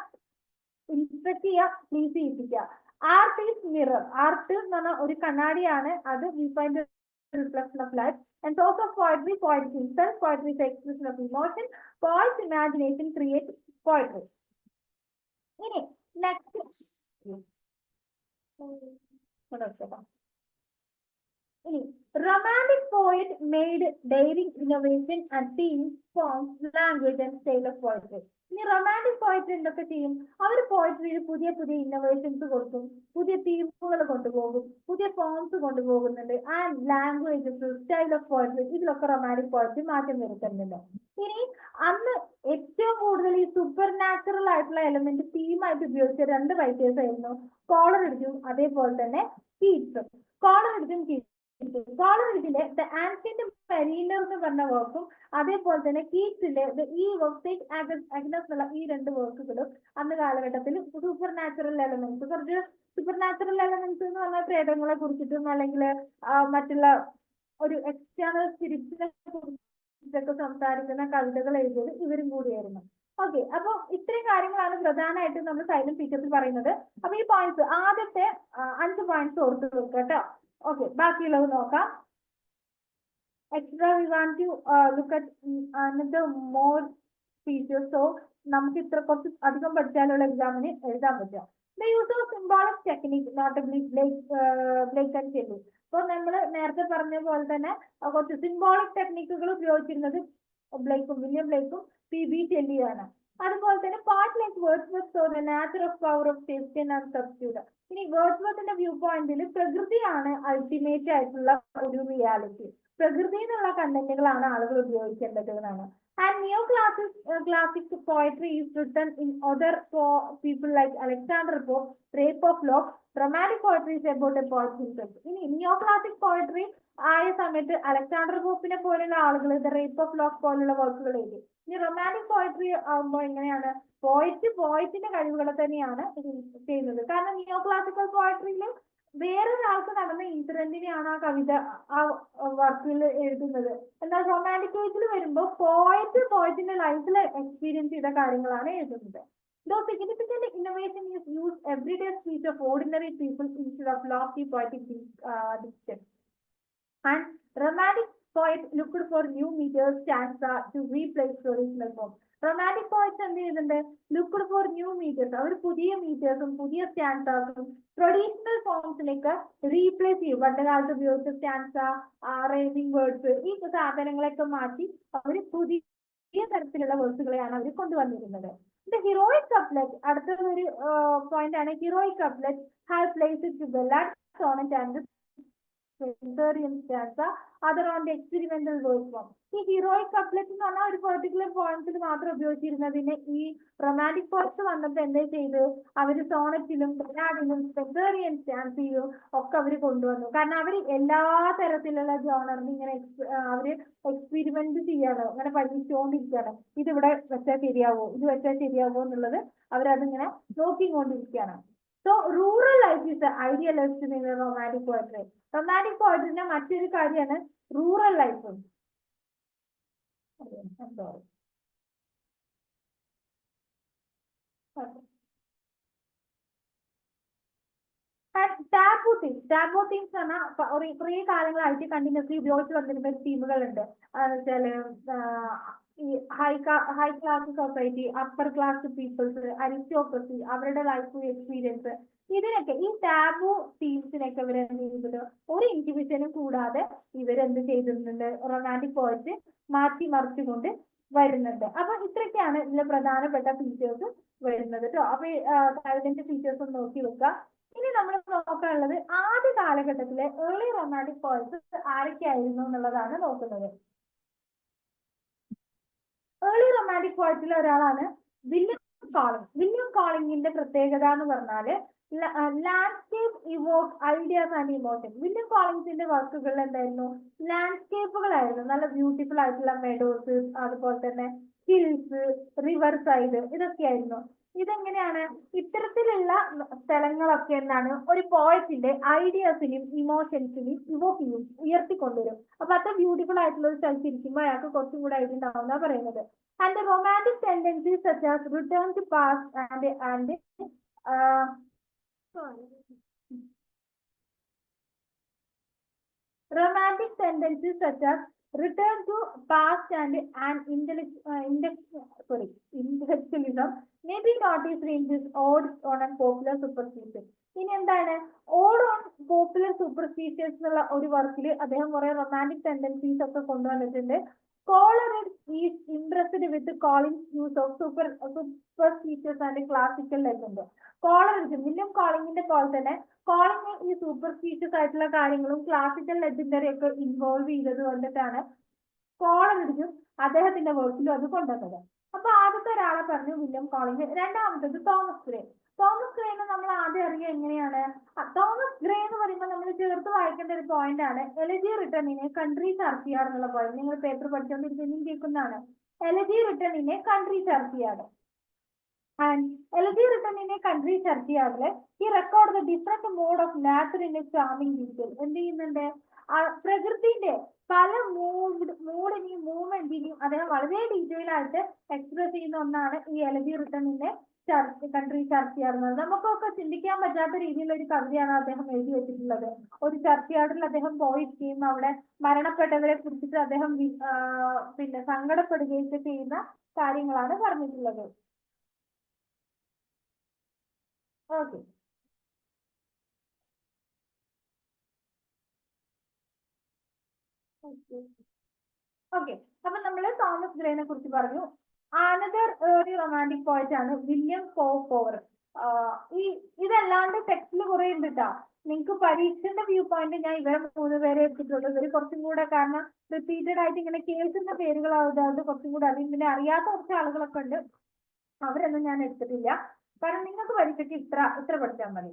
ഇൻസ്ട്രക്ട് ചെയ്യുക, പ്ലീസ് ചെയ്യിപ്പിക്കുക. Art is mirror. ആർട്ട് എന്ന് പറഞ്ഞാൽ ഒരു കണ്ണാടിയാണ്. അത് we find reflection of life. And source of poetry, poetry himself. Poetry is the expression of emotion. Poet's imagination creates poetry. ഇനി നെക്സ്റ്റ് ഇനി romantic poet made daring innovation and themes, forms, language and style of poetry. ഇനി റൊമാൻറ്റിക് പോയട്രി എന്തൊക്കെ ചെയ്യും? അവർ പോയട്രിയിൽ പുതിയ പുതിയ ഇന്നോവേഷൻസ് കൊടുക്കും, പുതിയ തീമുകൾ കൊണ്ടുപോകും, പുതിയ ഫോംസ് കൊണ്ടുപോകുന്നുണ്ട്. And languages, style of poetry, ഇതിലൊക്കെ റൊമാൻറ്റിക് പോയട്രി മാറ്റം വരുത്തുന്നുണ്ട്. ഇനി അന്ന് ഏറ്റവും കൂടുതൽ ഈ സൂപ്പർ നാച്ചുറൽ ആയിട്ടുള്ള എലമെന്റ് തീമായിട്ട് ഉപയോഗിച്ച രണ്ട് റൈറ്റേഴ്സ് ആയിരുന്നു കോളറിഡ്ജും അതേപോലെ തന്നെ കീറ്റ്സും. കോളറിഡ്ജും കോളറിഡ്ജിലെ ദ ആൻഷ്യന്റ് മെരീനർ എന്ന് പറഞ്ഞ വർക്കും അതേപോലെ തന്നെ കീറ്റ്സിലെ the eve of Saint Agnes എന്നുള്ള ഈ രണ്ട് വർക്കുകളും അന്ന് കാലഘട്ടത്തിൽ സൂപ്പർ നാച്ചുറൽ എലമെന്റ്സ്, കുറച്ച് സൂപ്പർ നാച്ചുറൽ എലമെന്റ്സ് എന്ന് പറഞ്ഞാൽ പ്രേതങ്ങളെ കുറിച്ചിട്ടും അല്ലെങ്കിൽ മറ്റുള്ള ഒരു എക്സ്റ്റേണൽ സ്പിരിറ്റ്സിനെ കുറിച്ചൊക്കെ സംസാരിക്കുന്ന കവിതകൾ എഴുതിയത് ഇവരും കൂടിയായിരുന്നു. ഓക്കെ, അപ്പൊ ഇത്രയും കാര്യങ്ങളാണ് പ്രധാനമായിട്ടും നമ്മൾ സൈലന്റ് ഫീച്ചേഴ്സിൽ പറയുന്നത്. അപ്പൊ ഈ പോയിന്റ്സ് ആദ്യത്തെ 5 പോയിന്റ്സ് ഓർത്ത് വെക്കുക കേട്ടോ. ഓക്കെ, ബാക്കിയുള്ളത് നോക്കാം. Extra we want to look at another more features. So നമുക്ക് ഇത്ര കുറച്ച് അധികം പഠിച്ചാലുള്ള എക്സാമിന് എഴുതാൻ പറ്റുക. The use of symbolic technique, notably Blake and Shelley. So നമ്മൾ നേരത്തെ പറഞ്ഞ പോലെ തന്നെ കുറച്ച് സിംബോളിക് ടെക്നിക്കുകൾ ഉപയോഗിച്ചിരുന്നത് വില്യം ബ്ലേക്കും PB ഷെല്ലിയാണ്. അതുപോലെ തന്നെ part like Wordsworth so the nature of power of safety and substitute. ഇനി വേർഡ്സ്വർത്തിന്റെ വ്യൂ പോയിന്റിൽ പ്രകൃതിയാണ് അൾട്ടിമേറ്റ് ആയിട്ടുള്ള ഒരു റിയാലിറ്റി. പ്രകൃതി എന്നുള്ള കണ്ടന്റുകളാണ് ആളുകൾ ഉപയോഗിക്കേണ്ടത് എന്നാണ്. And neo classic poetry is written in other people like Alexander Pope, Rape of Lock. Romantic poetry is about a poet himself. ഇനി നിയോ ക്ലാസിക് പോയട്രി ആയ സമയത്ത് അലക്സാണ്ടർ പോപ്പിനെ പോലുള്ള ആളുകൾ ദ റേപ്പ് ഓഫ് ലോക്ക് പോലുള്ള വർക്കുകൾ എഴുതി. ഇനി റൊമാൻറ്റിക് പോയട്രി ആകുമ്പോൾ എങ്ങനെയാണ്? പോയറ്റിന്റെ കഴിവുകളെ തന്നെയാണ് ചെയ്യുന്നത്. കാരണം നിയോ ക്ലാസിക്കൽ പോയട്രിയിൽ വേറൊരാൾക്ക് നടന്ന ഇൻസിഡന്റിനെയാണ് ആ കവിത ആ വർക്കിൽ എഴുതുന്നത്. എന്നാൽ റൊമാൻറ്റിക് ഏജിൽ വരുമ്പോൾ പോയറ്റിന്റെ ലൈഫിൽ എക്സ്പീരിയൻസ് ചെയ്ത കാര്യങ്ങളാണ് എഴുതുന്നത്. Though significant innovation is used everyday speech of ordinary people instead of lofty poetic dictation. And romantic poet looked for new meters, stanza to replace original form. Romantic poets എന്ത് ചെയ്യുന്നുണ്ട്? Looked for new meters. അവർ പുതിയ മീറ്റേഴ്സും പുതിയ സ്റ്റാൻസാസും ട്രഡീഷണൽ ഫോംസിലേക്ക് റീപ്ലേസ് ചെയ്യും. പണ്ട് കാലത്ത് ഉപയോഗിച്ച സ്റ്റാൻസ, റൈമിംഗ് വേർഡ്സ്, ഈ സാധനങ്ങളൊക്കെ മാറ്റി അവർ പുതിയ തരത്തിലുള്ള വേർഡ്സുകളെയാണ് അവർ കൊണ്ടുവന്നിരുന്നത്. The heroic couplet, അടുത്ത ഒരു പോയിന്റ് ആണ് heroic couplet have placed to ballad, sonnet and the stanza other on the experimental verse form. ഈ ഹീറോയിക് കപ്ലെറ്റ് എന്ന് പറഞ്ഞാൽ ഒരു പെർട്ടിക്കുലർ പോയിന്റ്സിൽ മാത്രം ഉപയോഗിച്ചിരുന്നതിന് ഈ റൊമാൻറ്റിക് പോയിറ്റ്സ് വന്നപ്പോൾ എന്താ ചെയ്ത് അവര് സോണറ്റിലും ബെലാഡിലും സ്പെൻസേറിയൻ സ്റ്റാൻസിലും ഒക്കെ അവര് കൊണ്ടുവന്നു. കാരണം അവര് എല്ലാ തരത്തിലുള്ള ജോണറിന് ഇങ്ങനെ അവര് എക്സ്പെരിമെന്റ് ചെയ്യാണ്, അങ്ങനെ പരീക്ഷിച്ചുകൊണ്ടിരിക്കുകയാണ്. ഇതിവിടെ വെച്ചാൽ ശരിയാവോ, ഇത് വെച്ചാൽ ശരിയാവോ എന്നുള്ളത് അവരതിങ്ങനെ നോക്കിക്കൊണ്ടിരിക്കുകയാണ്. So rural life is idealist in romantic poetry. Romantic പോയട്രിന്റെ മറ്റൊരു കാര്യമാണ് റൂറൽ ലൈഫ്. ടാബു തീംസ് പറഞ്ഞാൽ കുറേ കാലങ്ങളായിട്ട് കണ്ടിന്യൂസ്ലി ഉപയോഗിച്ച് വന്നിരുന്ന തീമുകളുണ്ട്. വെച്ചാല് ഈ high class society, upper class peoples, aristocracy, അവരുടെ ലൈഫ് എക്സ്പീരിയൻസ്, ഇതിനൊക്കെ ഈ ടാബു തീംസിനൊക്കെ ഇവർ എന്ത് ചെയ്തിട്ട് ഒരു ഇൻഹിബിഷനും കൂടാതെ ഇവരെന്ത് ചെയ്തിട്ടുണ്ട്, റൊമാൻറ്റിക് പോയിറ്റ് മാറ്റി മറിച്ചുകൊണ്ട് വരുന്നുണ്ട്. അപ്പൊ ഇത്രയൊക്കെയാണ് ഇതിലെ പ്രധാനപ്പെട്ട ഫീച്ചേഴ്സ് വരുന്നത് കേട്ടോ. അപ്പൊ ഇതിന്റെ ഫീച്ചേഴ്സ് ഒന്ന് നോക്കി വെക്കുക. ഇനി നമ്മൾ നോക്കാനുള്ളത് ആദ്യ കാലഘട്ടത്തിലെ ഏർലി റൊമാൻറ്റിക് പോയിറ്റ്സ് ആരൊക്കെയായിരുന്നു എന്നുള്ളതാണ് നോക്കുന്നത്. ഏർലി റൊമാൻറ്റിക് പോയിറ്റിൽ ഒരാളാണ് വില്യം കോളിംഗ്. വില്യം കോളിംഗിന്റെ പ്രത്യേകത എന്ന് പറഞ്ഞാല് landscape evoke ideas and emotion. William കോളിംഗ്സിന്റെ വർക്കുകളിൽ എന്തായിരുന്നു, ലാൻഡ്സ്കേപ്പുകളായിരുന്നു, നല്ല ബ്യൂട്ടിഫുൾ ആയിട്ടുള്ള മെഡോസ്, അതുപോലെ തന്നെ ഹിൽസ്, റിവർ സൈഡ്, ഇതൊക്കെയായിരുന്നു. ഇതെങ്ങനെയാണ്, ഇത്തരത്തിലുള്ള സ്ഥലങ്ങളൊക്കെ എന്താണ് ഒരു പോയറ്റിന്റെ ഐഡിയാസിനും ഇമോഷൻസിനും ഇവോക്ക് ചെയ്യും, ഉയർത്തിക്കൊണ്ടുവരും. അപ്പൊ അത്ര ബ്യൂട്ടിഫുൾ ആയിട്ടുള്ള ഒരു സ്ഥലത്ത് ഇരിക്കുമ്പോൾ അയാൾക്ക് കുറച്ചും കൂടെ ആയിട്ടുണ്ടാവും എന്നാ പറയുന്നത്. And romantic tendencies such as return to past and romantic tendencies such as return to past and intellectualism may be noticed in this odd on and popular superstitions. ഇനി എന്താണ് ഓഡ് ഓൺ പോപ്പുലർ സൂപ്പർസ്റ്റിഷ്യസ് എന്നുള്ള ഒരു വർക്കിൽ അദ്ദേഹം കുറെ റൊമാൻറ്റിക് ടെൻഡൻസീസ് ഒക്കെ കൊണ്ടുവന്നിട്ടുണ്ട്. Coleridge is impressed with Collins' use of superstitious and classical legend. Coleridge, William കോളിംഗിന്റെ പോലെ തന്നെ കോളിംഗ് ഈ സൂപ്പർസ്റ്റീഷ്യസ് ആയിട്ടുള്ള കാര്യങ്ങളും ക്ലാസിക്കൽ ലെജൻഡറി ഒക്കെ ഇൻവോൾവ് ചെയ്തത് കൊണ്ടിട്ടാണ് കോളറിഡ്ജും അദ്ദേഹത്തിന്റെ വർക്കിലും അത് കൊണ്ടുവന്നത്. അപ്പൊ ആദ്യത്തെ ഒരാളെ പറഞ്ഞു വില്യം കോളിംഗ്. രണ്ടാമത്തത് തോമസ് ഗ്രേ. തോമസ് ഗ്രേനെ നമ്മൾ ആദ്യം അറിയുക എങ്ങനെയാണ്, തോമസ് ഗ്രേ എന്ന് പറയുമ്പോൾ നമ്മൾ ചേർത്ത് വായിക്കേണ്ട ഒരു പോയിന്റ് ആണ് elegy written in a country churchyard എന്നുള്ള പോയിന്റ്. നിങ്ങൾ പേപ്പർ പഠിച്ചുകൊണ്ടിരിക്കുന്നതും കേൾക്കുന്നതാണ്. Elegy written in a country churchyard. And Elegy written in a country churchyard, he records the different mode of nature in a charming detail. എന്ത് ചെയ്യുന്നുണ്ട്, പ്രകൃതിന്റെ പല മൂഡിനെയും മൂവ്മെന്റിനെയും അദ്ദേഹം വളരെ ഡീറ്റെയിൽ ആയിട്ട് എക്സ്പ്രസ് ചെയ്യുന്ന ഒന്നാണ് ഈ elegy written in a country churchyard. നമുക്കൊക്കെ ചിന്തിക്കാൻ പറ്റാത്ത രീതിയിലുള്ള ഒരു കവിതയാണ് അദ്ദേഹം എഴുതി വെച്ചിട്ടുള്ളത്. ഒരു ചർച്ചയാർഡിൽ അദ്ദേഹം പോയിരിക്കുകയും അവിടെ മരണപ്പെട്ടവരെ കുറിച്ചിട്ട് അദ്ദേഹം പിന്നെ സങ്കടപ്പെടുകയൊക്കെ ചെയ്യുന്ന കാര്യങ്ങളാണ് പറഞ്ഞിട്ടുള്ളത്. ഓക്കെ, അപ്പൊ നമ്മള് തോമസ് ഗ്രേനെ കുറിച്ച് പറഞ്ഞു. അനദർ ഏർലി റൊമാൻറ്റിക് പോയിറ്റ് ആണ് വില്യം കോഫോവർ. ഇതല്ലാണ്ട് ടെക്സ്റ്റിൽ കുറെ ഉണ്ട് കേട്ടോ. നിങ്ങൾക്ക് പരീക്ഷന്റെ വ്യൂ പോയിന്റ് ഞാൻ ഇവരെ 3 പേരെ എടുത്തിട്ടുള്ളൂ. ഇവര് കുറച്ചും കൂടെ, കാരണം റിപ്പീറ്റഡ് ആയിട്ട് ഇങ്ങനെ കേൾക്കുന്ന പേരുകളായതുകൊണ്ട് കുറച്ചും കൂടെ അറിയും. പിന്നെ അറിയാത്ത കുറച്ച് ആളുകളൊക്കെ ഉണ്ട്, അവരൊന്നും ഞാൻ എടുത്തിട്ടില്ല. കാരണം നിങ്ങൾക്ക് പരീക്ഷയ്ക്ക് ഇത്ര പഠിച്ചാൽ മതി.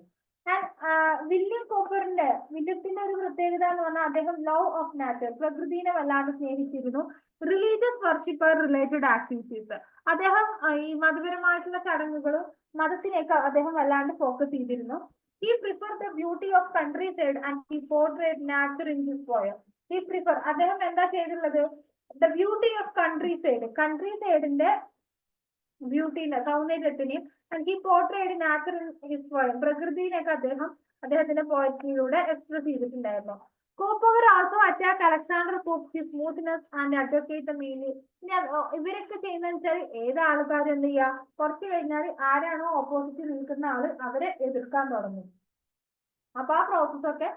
വില്യത്തിന്റെ ഒരു പ്രത്യേകത എന്ന് പറഞ്ഞാൽ അദ്ദേഹം ലവ് ഓഫ് നാച്ചർ, പ്രകൃതിനെ വല്ലാണ്ട് സ്നേഹിച്ചിരുന്നു. റിലീജിയസ് വർഷിപ്പ് റിലേറ്റഡ് ആക്ടിവിറ്റീസ്, അദ്ദേഹം ഈ മതപരമായിട്ടുള്ള ചടങ്ങുകളും മതത്തിനെയൊക്കെ അദ്ദേഹം വല്ലാണ്ട് ഫോക്കസ് ചെയ്തിരുന്നു. He preferred the beauty of countryside and he portrayed nature in his poem. He prefer, അദ്ദേഹം എന്താ ചെയ്തിട്ടുള്ളത്, the beauty of കൺട്രിസൈഡിന്റെ ബ്യൂട്ടിനെ, സൗന്ദര്യത്തിനെയും and he portrayed nature in his poem, പ്രകൃതിനെയൊക്കെ അദ്ദേഹത്തിന്റെ പോയട്രിയിലൂടെ എക്സ്പ്രസ് ചെയ്തിട്ടുണ്ടായിരുന്നു. Cowper also attack Alexander Pope's smoothness and advocate the meaning. ഇവരൊക്കെ ചെയ്യുന്നതെന്ന് വെച്ചാൽ ഏത് ആൾക്കാരും എന്ത് ചെയ്യുക, കുറച്ച് കഴിഞ്ഞാൽ ആരാണോ ഓപ്പോസിറ്റ് നിൽക്കുന്ന ആള് അവരെ എതിർക്കാൻ തുടങ്ങും. അപ്പൊ ആ പ്രോസസ്സൊക്കെ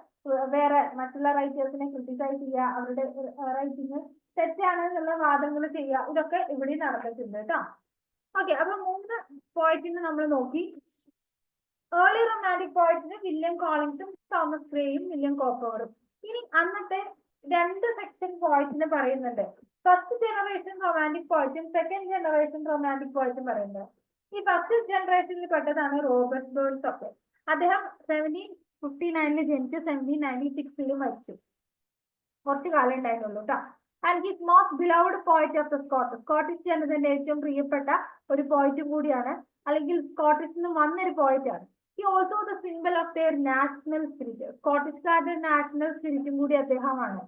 വേറെ മറ്റുള്ള റൈറ്റേഴ്സിനെ ക്രിട്ടിസൈസ് ചെയ്യുക, അവരുടെ റൈറ്റിംഗ് തെറ്റാണ് എന്നുള്ള വാദങ്ങൾ ചെയ്യുക, ഇതൊക്കെ ഇവിടെ നടന്നിട്ടുണ്ട് കേട്ടോ. ഓക്കെ, അപ്പൊ 3 പോയിന്റിന് നമ്മൾ നോക്കി. ഏർലി റൊമാൻറ്റിക് പോയിന്റിന് വില്യം കോളിംഗ്സും തോമസ് ഗ്രേയും വില്യം കോപ്പവറും. ഇനി അന്നത്തെ രണ്ട് സെക്ഷൻ പോയിന്റിന് പറയുന്നുണ്ട്. ഫസ്റ്റ് ജനറേഷൻ റൊമാൻറ്റിക് പോയിന്റും സെക്കൻഡ് ജനറേഷൻ റൊമാൻറ്റിക് പോയിന്റും പറയുന്നത്. ഈ ഫസ്റ്റ് ജനറേഷനിൽ പെട്ടതാണ് റോബർട്ട് ബേൺസ് ഒക്കെ. അദ്ദേഹം 1759 ജനിച്ച് 1796 മരിച്ചു. കുറച്ചു കാലം ഉണ്ടായിരുന്നുള്ളൂ കേട്ടോ. And his most beloved point of the Scottish ജനതയുടെ ഏറ്റവും പ്രിയപ്പെട്ട ഒരു പോയിന്റും കൂടിയാണ്, അല്ലെങ്കിൽ സ്കോട്ടിഷിൽ നിന്ന് വന്നൊരു പോയിന്റ് ആണ്. He also the symbol of their national spirit. സ്കോട്ടിഷ്കാരുടെ നാഷണൽ സ്പിരിറ്റും കൂടി അദ്ദേഹമാണ്.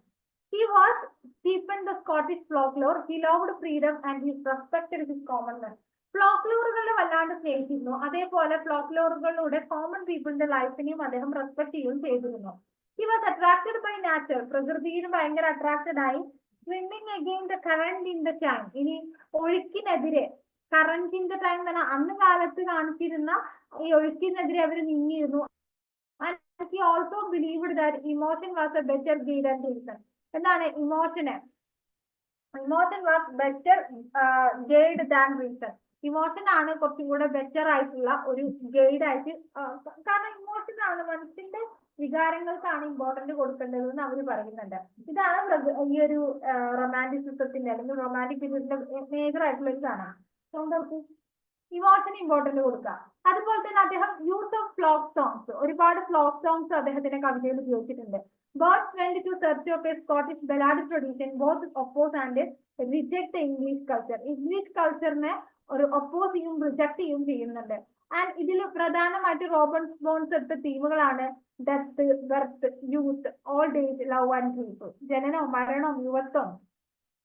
He was deepened the Scottish folklore. He loved freedom and he respected his common men. ഫ്ലോക്ലോറുകളെ വല്ലാണ്ട് സ്നേഹിച്ചിരുന്നു. അതേപോലെ ഫ്ലോക്ലോറുകളിലൂടെ കോമൺ പീപ്പിളിന്റെ ലൈഫിനെയും അദ്ദേഹം റെസ്പെക്ട് ചെയ്യുകയും ചെയ്തിരുന്നു. He was attracted by nature. പ്രകൃതിയിൽ ഭയങ്കര അട്രാക്റ്റഡ് ആയി. Swimming again the current in the time. ഇനി ഒഴുക്കിനെതിരെ, കറന്റ് ഇൻ ദ ടൈം എന്ന് പറഞ്ഞാൽ അന്ന് കാലത്ത് കാണിച്ചിരുന്ന ഈ ഒഴുക്കിനെതിരെ അവർ നീങ്ങിയിരുന്നു. And he also believed that emotion was a better guide than reason. എന്താണ് emotion was better guide than reason. Emotion ആണ് കുറച്ചും കൂടെ ബെറ്റർ ആയിട്ടുള്ള ഒരു ഗൈഡ് ആയിട്ട്. കാരണം ഇമോഷൻ ആണ് മനുഷ്യന്റെ വികാരങ്ങൾക്കാണ് ഇമ്പോർട്ടന്റ് കൊടുക്കേണ്ടതെന്ന് അവർ പറയുന്നുണ്ട്. ഇതാണ് ഈ ഒരു റൊമാൻറ്റിസിസത്തിന്റെ അല്ലെങ്കിൽ റൊമാൻറ്റിക് പീരീഡിന്റെ മേജർ ആയിട്ടുള്ള ഒരു സാധനമാണ്. ഇമോഷന് ഇമ്പോർട്ടന്റ് കൊടുക്കുക. അതുപോലെ തന്നെ അദ്ദേഹം യൂസ് ഓഫ് ഫ്ലോക്ക് സോങ്സ്, ഒരുപാട് ഫ്ലോക്ക് സോങ്സ് അദ്ദേഹത്തിന്റെ കവിതയിൽ ഉപയോഗിച്ചിട്ടുണ്ട്. Birds went to search of a Scottish ballad tradition, both oppose and reject the English culture. English കൾച്ചറിനെ ഒരു ഒപ്പോസ് ചെയ്യും റിജക്ട് ചെയ്യും ചെയ്യുന്നുണ്ട്. ആൻഡ് ഇതിൽ പ്രധാനമായിട്ട് റോബർട്ട് ബേൺസ് എടുത്ത തീമുകളാണ് death, birth, youth, old age, love and grief. ജനനം, മരണം, യുവത്വം,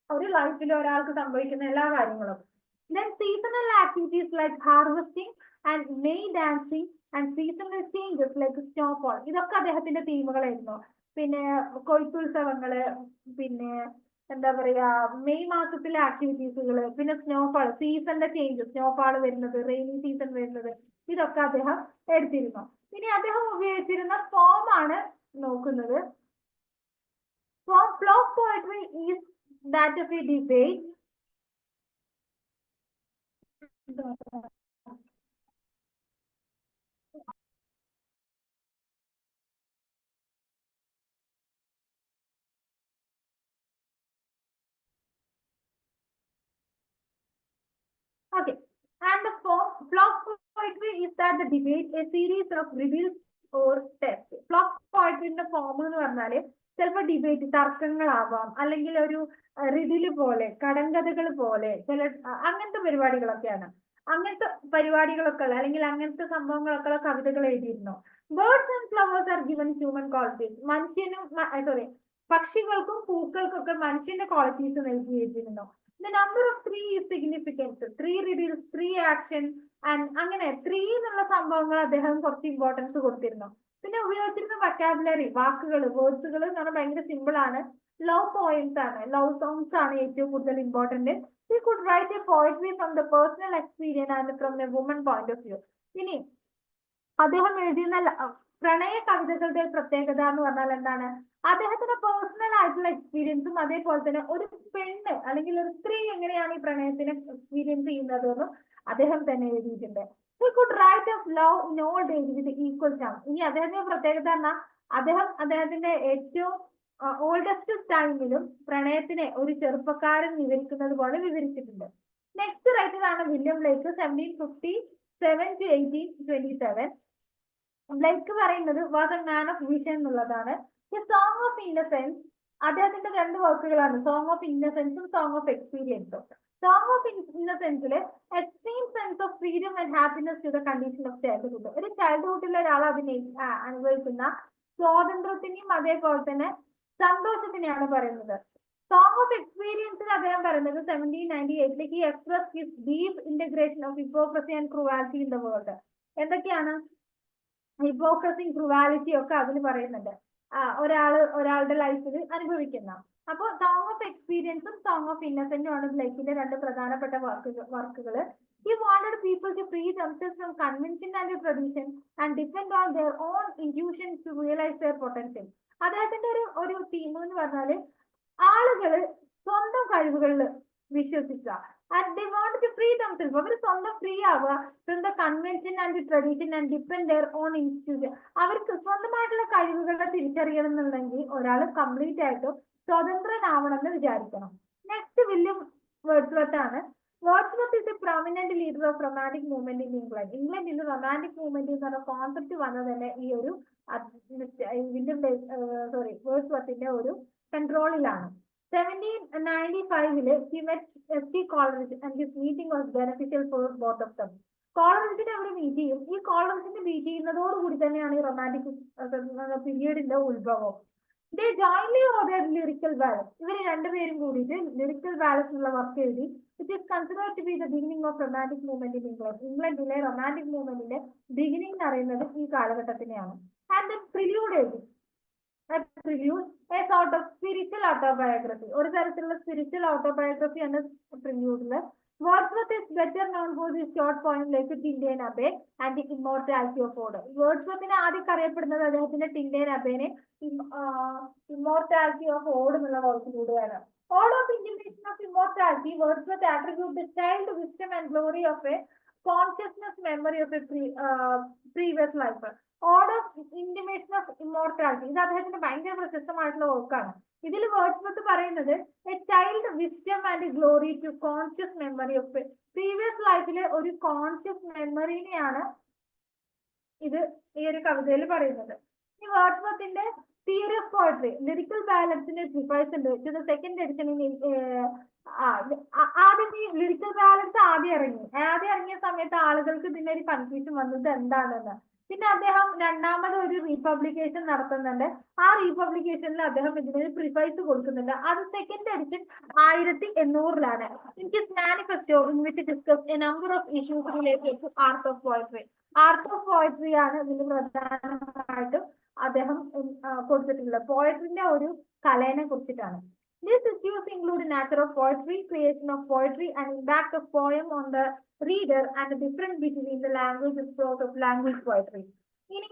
ഒരു ലൈഫിൽ ഒരാൾക്ക് സംഭവിക്കുന്ന എല്ലാ കാര്യങ്ങളും. Then seasonal activities like harvesting and May dancing and seasonal changes like snowfall. ഇതൊക്കെ അദ്ദേഹത്തിന്റെ തീമുകളായിരുന്നു. പിന്നെ കൊയ്ത്തുത്സവങ്ങള്, പിന്നെ എന്താ പറയാ മെയ് മാസത്തിലെ ആക്ടിവിറ്റീസുകള്, പിന്നെ സ്നോഫാൾ, സീസണിന്റെ ചേഞ്ച്, സ്നോഫാൾ വരുന്നത്, റെയിനി സീസൺ വരുന്നത്, ഇതൊക്കെ അദ്ദേഹം എടുത്തിരുന്നു. ഇനി അദ്ദേഹം ഉപയോഗിച്ചിരുന്ന ഫോം ആണ് നോക്കുന്നത്. Flock poetry is that of A debate. Okay, and the flock poetry is that the debate, a series of riddles or tests. Flock poetry in the form എന്ന് പറഞ്ഞാല് ചിലപ്പോൾ ഡിബേറ്റ്, തർക്കങ്ങളാവാം, അല്ലെങ്കിൽ ഒരു റിഡില് പോലെ, കടങ്കഥകൾ പോലെ, ചില അങ്ങനത്തെ പരിപാടികളൊക്കെയാണ്. അങ്ങനത്തെ പരിപാടികളൊക്കെ അല്ലെങ്കിൽ അങ്ങനത്തെ സംഭവങ്ങളൊക്കെ കവിതകൾ എഴുതിയിരുന്നു. Birds and flowers are given human qualities. മനുഷ്യനും പക്ഷികൾക്കും പൂക്കൾക്കൊക്കെ മനുഷ്യന്റെ ക്വാളിറ്റീസ് നൽകി എഴുതിയിരുന്നു. The number of 3 is significant. 3 riddles, 3 action and അങ്ങനെ 3 എന്നുള്ള സംഭവങ്ങൾ അദ്ദേഹം കുറച്ച് ഇമ്പോർട്ടൻസ് കൊടുത്തിരുന്നു. പിന്നെ ഉപയോഗിച്ചിരുന്ന വൊക്കാബുലറി, വാക്കുകൾ, വേർഡ്സുകൾ എന്ന് പറഞ്ഞാൽ ഭയങ്കര സിമ്പിൾ ആണ്. ലവ് പോയിംസ് ആണ്, ലവ് സോങ്സ് ആണ് ഏറ്റവും കൂടുതൽ important. He could write a poetry from the personal experience and from the woman point of view. ഇനി അദ്ദേഹം എഴുതിയുന്ന പ്രണയ കവിതകളുടെ പ്രത്യേകത എന്ന് പറഞ്ഞാൽ എന്താണ്? അദ്ദേഹത്തിന്റെ പേഴ്സണൽ ആയിട്ടുള്ള എക്സ്പീരിയൻസും അതേപോലെ തന്നെ ഒരു പെണ്ണ് അല്ലെങ്കിൽ ഒരു സ്ത്രീ എങ്ങനെയാണ് ഈ പ്രണയത്തിനെ എക്സ്പീരിയൻസ് ചെയ്യുന്നത് എന്നും അദ്ദേഹം തന്നെ എഴുതിയിട്ടുണ്ട്. He could write of love in old age with equal charm. ഇനി അദ്ദേഹത്തിന്റെ പ്രത്യേകത പറഞ്ഞാൽ അദ്ദേഹത്തിന്റെ ഏറ്റവും ഓൾഡസ്റ്റ് ടൈമിലും പ്രണയത്തിനെ ഒരു ചെറുപ്പക്കാരൻ വിവരിക്കുന്നത് പോലെ വിവരിച്ചിട്ടുണ്ട്. നെക്സ്റ്റ് റൈറ്റർ ആണ് വില്യം ബ്ലേക്ക്, 1757 to 1827. ബ്ലേക്ക് പറയുന്നത് was a man of vision എന്നുള്ളതാണ്. സോങ് ഓഫ് ഇന്നസെൻസ്, അദ്ദേഹത്തിന്റെ 2 വർക്കുകളാണ്, സോങ് ഓഫ് ഇന്നസെൻസും സോങ് ഓഫ് എക്സ്പീരിയൻസും. സോങ് ഓഫ് ഇന്നസെൻസില് extreme sense of freedom and happiness to the condition of childhood. ഒരു ചൈൽഡ്ഹുഡിലെ ഒരാൾ അനുഭവിക്കുന്ന സ്വാതന്ത്ര്യത്തിനെയും അതേപോലെ തന്നെ സന്തോഷത്തിനെയാണ് പറയുന്നത്. സോങ് ഓഫ് എക്സ്പീരിയൻസിൽ അദ്ദേഹം പറയുന്നത് 1798 he expressed his deep integration of hypocrisy and cruelty in the world. എന്തൊക്കെയാണ് ഹിപ്പോക്രസി, ക്രൂവാലിറ്റി ഒക്കെ അതിൽ പറയുന്നുണ്ട്, ഒരാളുടെ ലൈഫിൽ അനുഭവിക്കുന്ന. അപ്പോൾ സോങ് ഓഫ് എക്സ്പീരിയൻസും സോങ് ഓഫ് ഇന്നസെന്റും ആണ് ബ്ലേക്കിന്റെ 2 പ്രധാനപ്പെട്ട വർക്കുകൾ. He wanted people to free themselves from convention and tradition and depend on their own intuition to realize their potential. അദ്ദേഹത്തിന്റെ ഒരു തീം എന്ന് പറഞ്ഞാല് ആളുകള് സ്വന്തം കഴിവുകളിൽ വിശ്വസിക്കുക, and they want to free themselves. അവർ സ്വന്തം ഫ്രീ ആവുക from the convention and the tradition and depend their own institution. അവർക്ക് സ്വന്തമായിട്ടുള്ള കഴിവുകളെ തിരിച്ചറിയണം എന്നുണ്ടെങ്കിൽ ഒരാൾ കംപ്ലീറ്റ് ആയിട്ട് സ്വതന്ത്രനാവണമെന്ന് വിചാരിക്കണം. നെക്സ്റ്റ് വില്യം വേർഡ്സ്വർത്ത് ആണ്. Wordsworth is a prominent leader of romantic movement in England. ഇംഗ്ലണ്ടിൽ റൊമാൻറ്റിക് മൂവ്മെന്റ് എന്ന് പറഞ്ഞ കോൺസെപ്റ്റ് വന്നത് തന്നെ ഈ ഒരു വില്യം വേർഡ്സ്വർത്തിന്റെ ഒരു കൺട്രോളിലാണ്. 1795 he met S.T. Coleridge and his meeting was beneficial for both of them. കോളറിജിനെ അവർ മീറ്റ് ചെയ്യും. ഈ കോളറിജിനെ മീറ്റ് ചെയ്യുന്നതോടുകൂടി തന്നെയാണ് ഈ റൊമാൻറ്റിക് പീരീഡിന്റെ ഉത്ഭവം. They jointly ordered lyrical ballads. ഇവർ രണ്ടുപേരും കൂടിയിട്ട് ലിറിക്കൽ ബാലൻസ് എന്നുള്ള വർക്ക് എഴുതി. It is considered to be the beginning of romantic movement in England. ഇംഗ്ലണ്ടിലെ റൊമാൻറ്റിക് മൂവ്മെന്റിന്റെ ബിഗിനിങ് എന്ന് പറയുന്നത് ഈ കാലഘട്ടത്തിനെയാണ്. ആൻഡ് ദ പ്രില്യൂഡ് എഴുതി. Prelude, a sort of spiritual autobiography. ഒരു തരത്തിലുള്ള സ്പിരിച്വൽ ഓട്ടോബയോഗ്രഫി ആണ് പ്രില്യൂഡില്. Wordsworth is better known for his short poem like Tintern Abbey and the Immortality of Order. വേർഡ്സ്വർത്തിനെ ആദ്യം അറിയപ്പെടുന്നത് അദ്ദേഹത്തിന്റെ ടിൻഡേൻ അബേനെ ഇമ്മോർട്ടാലിറ്റി ഓഫ് ഓർഡർ എന്നുള്ള വർക്കിലൂടെയാണ്. All of intimation of immortality, Wordsworth attribute the child wisdom and glory of a consciousness memory of a previous life. All of intimation of immortality, ഇത് അദ്ദേഹത്തിന്റെ ഭയങ്കര പ്രശസ്തമായിട്ടുള്ള വർക്കാണ്. ഇതിൽ വേർഡ്സ്വർത്ത് പറയുന്നത് a child wisdom and glory to conscious memory of previous ലൈഫിലെ ഒരു കോൺഷ്യസ് മെമ്മറിനെയാണ് ഇത് ഈ ഒരു കവിതയിൽ പറയുന്നത്. ഈ വേർഡ്സ്വർത്തിന്റെ theory of poetry lyrical ബാലൻസിന്റെ prefaces ഉണ്ട്. ഇത് സെക്കൻഡ് എഡിഷനിൽ ആദ്യം ഈ ലിറിക്കൽ ബാലൻസ് ആദ്യം ഇറങ്ങിയ സമയത്ത് ആളുകൾക്ക് ഇതിന്റെ ഒരു കൺഫ്യൂഷൻ വന്നത് എന്താണെന്ന്. പിന്നെ അദ്ദേഹം രണ്ടാമത് ഒരു റീപബ്ലിക്കേഷൻ നടത്തുന്നുണ്ട്. ആ റീപബ്ലിക്കേഷനിൽ അദ്ദേഹം ഇതിനൊരു പ്രിഫൈസ് കൊടുക്കുന്നുണ്ട്. അത് സെക്കൻഡ് എഡിഷൻ 1800 എനിക്ക് manifesto in which discuss a number of issues related to art of poetry. Art of poetry ആണ് ഇതിൽ പ്രധാനമായിട്ടും അദ്ദേഹം കൊടുത്തിട്ടുള്ളത്. പോയട്രിന്റെ ഒരു കലയെ കുറിച്ചിട്ടാണ്. These issues include nature of poetry, creation of poetry, and impact of poem on the reader, and the difference between the language and prose of language poetry. ഇനി